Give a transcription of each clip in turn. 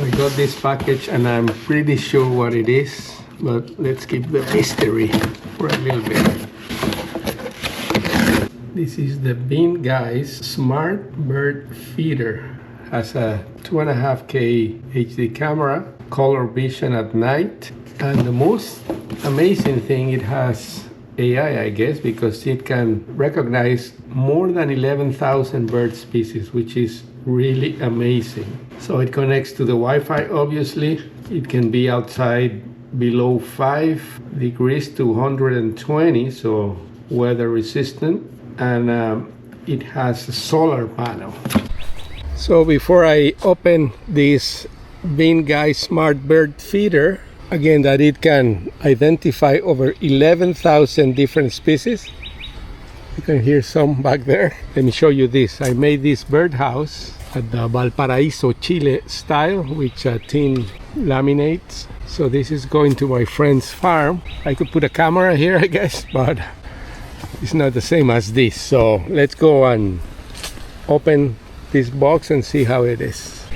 I got this package and I'm pretty sure what it is, but let's keep the mystery for a little bit. This is the VINGUYS Smart Bird Feeder. Has a 2.5K HD camera, color vision at night, and the most amazing thing, it has AI, I guess, because it can recognize more than 11,000 bird species, which is really amazing. So it connects to the Wi-Fi, obviously. It can be outside below 5 degrees to 120, so weather resistant, and it has a solar panel. So before I open this VINGUYS Smart Bird Feeder, again, that it can identify over 11,000 different species. You can hear some back there. Let me show you this. I made this birdhouse at the Valparaiso, Chile style, which tin laminates. So this is going to my friend's farm. I could put a camera here, I guess, but it's not the same as this. So let's go and open this box and see how it is.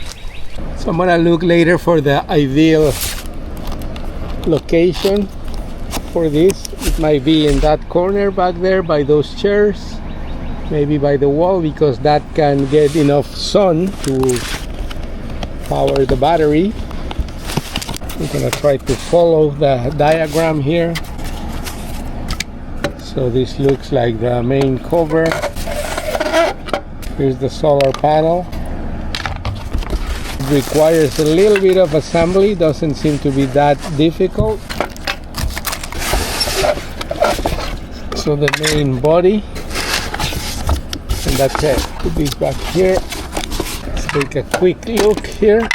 So I'm gonna look later for the ideal location for this. It might be in that corner back there by those chairs, maybe by the wall, because that can get enough sun to power the battery. We're gonna try to follow the diagram here. So this looks like the main cover. Here's the solar panel. It requires a little bit of assembly, doesn't seem to be that difficult. So the main body, and that's it. Put this back here. Let's take a quick look here.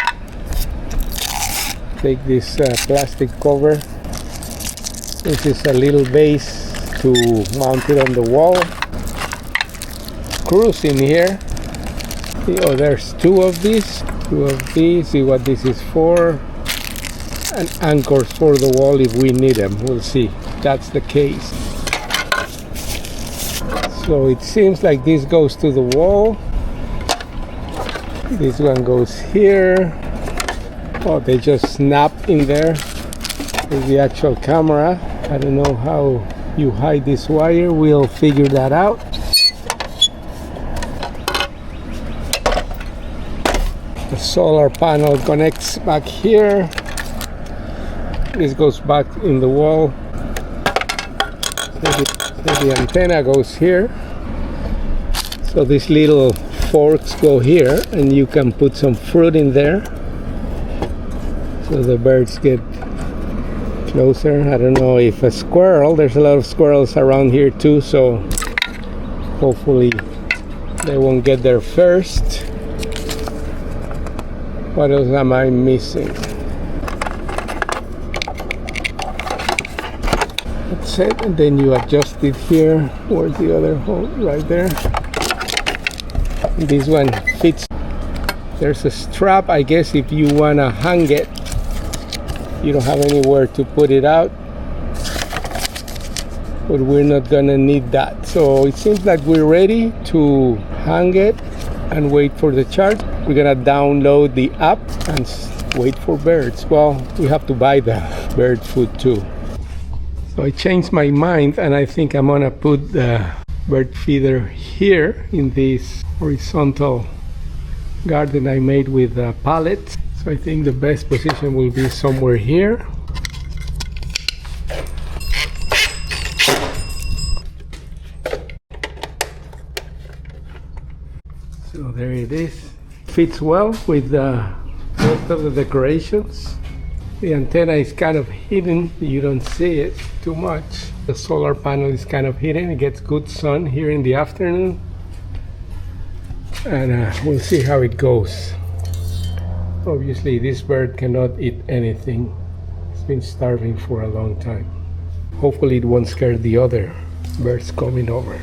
Take this plastic cover. This is a little base to mount it on the wall. Screws in here. Oh, there's two of these. See what this is for. And anchors for the wall if we need them. We'll see if that's the case. So it seems like this goes to the wall. This one goes here. Oh, they just snap in there. There's the actual camera. I don't know how you hide this wire. We'll figure that out. The solar panel connects back here. This goes back in the wall. The antenna goes here. So these little forks go here, and you can put some fruit in there so the birds get closer. I don't know if a squirrel, there's a lot of squirrels around here too, so hopefully they won't get there first. What else am I missing? That's it, and then you adjust it here. Where's the other hole? Right there. And this one fits. There's a strap, I guess, if you wanna hang it. You don't have anywhere to put it out, but we're not gonna need that. So it seems like we're ready to hang it and wait for the charge. We're gonna download the app and wait for birds. Well, we have to buy the bird food too. So I changed my mind, and I think I'm gonna put the bird feeder here in this horizontal garden I made with pallets. So I think the best position will be somewhere here. So there it is. Fits well with most of the decorations. The antenna is kind of hidden. You don't see it too much. The solar panel is kind of hidden. It gets good sun here in the afternoon. And we'll see how it goes. Obviously, this bird cannot eat anything. It's been starving for a long time. Hopefully it won't scare the other birds coming over.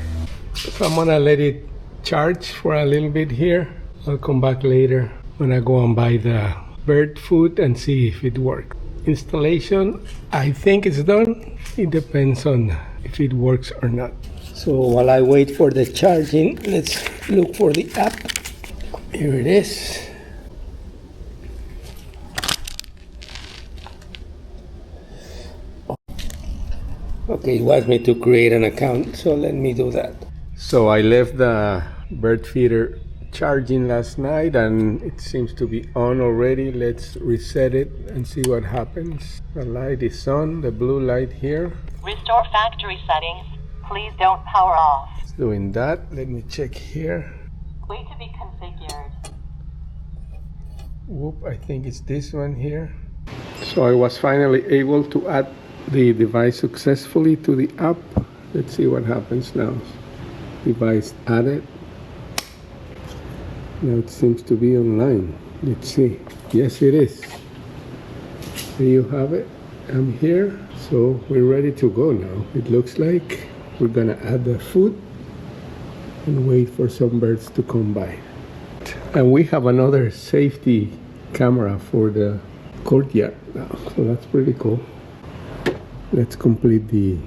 So I'm gonna let it charge for a little bit here. I'll come back later when I go and buy the bird food and see if it works. Installation, I think it's done. It depends on if it works or not. So while I wait for the charging, let's look for the app. Here it is. Okay, it wants me to create an account, so let me do that. So I left the bird feeder charging last night and it seems to be on already. Let's reset it and see what happens. The light is on, the blue light here. Restore factory settings. Please don't power off. It's doing that. Let me check here. Wait to be configured. Whoop, I think it's this one here. So I was finally able to add the device successfully to the app. Let's see what happens now. Device added. Now it seems to be online. Let's see. Yes, it is. There you have it. I'm here. So we're ready to go now. It looks like we're gonna add the food and wait for some birds to come by. And we have another safety camera for the courtyard now. So that's pretty cool. Let's complete the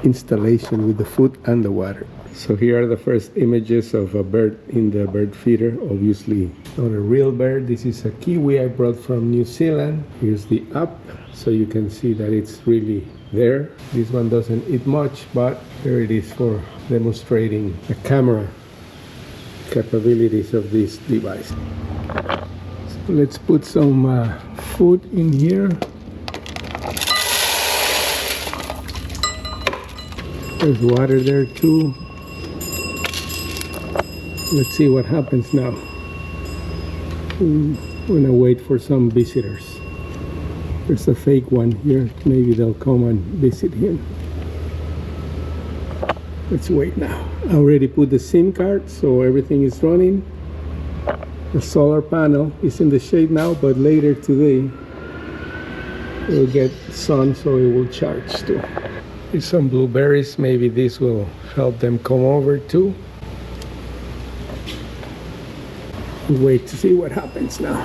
installation with the food and the water. So here are the first images of a bird in the bird feeder. Obviously not a real bird. This is a kiwi I brought from New Zealand. Here's the app, so you can see that it's really there. This one doesn't eat much, but here it is for demonstrating the camera capabilities of this device. So let's put some food in here. There's water there too. Let's see what happens now. I'm gonna wait for some visitors. There's a fake one here. Maybe they'll come and visit him. Let's wait now. I already put the SIM card, so everything is running. The solar panel is in the shade now, but later today it will get sun, so it will charge too. Here's some blueberries. Maybe this will help them come over too. Wait to see what happens now.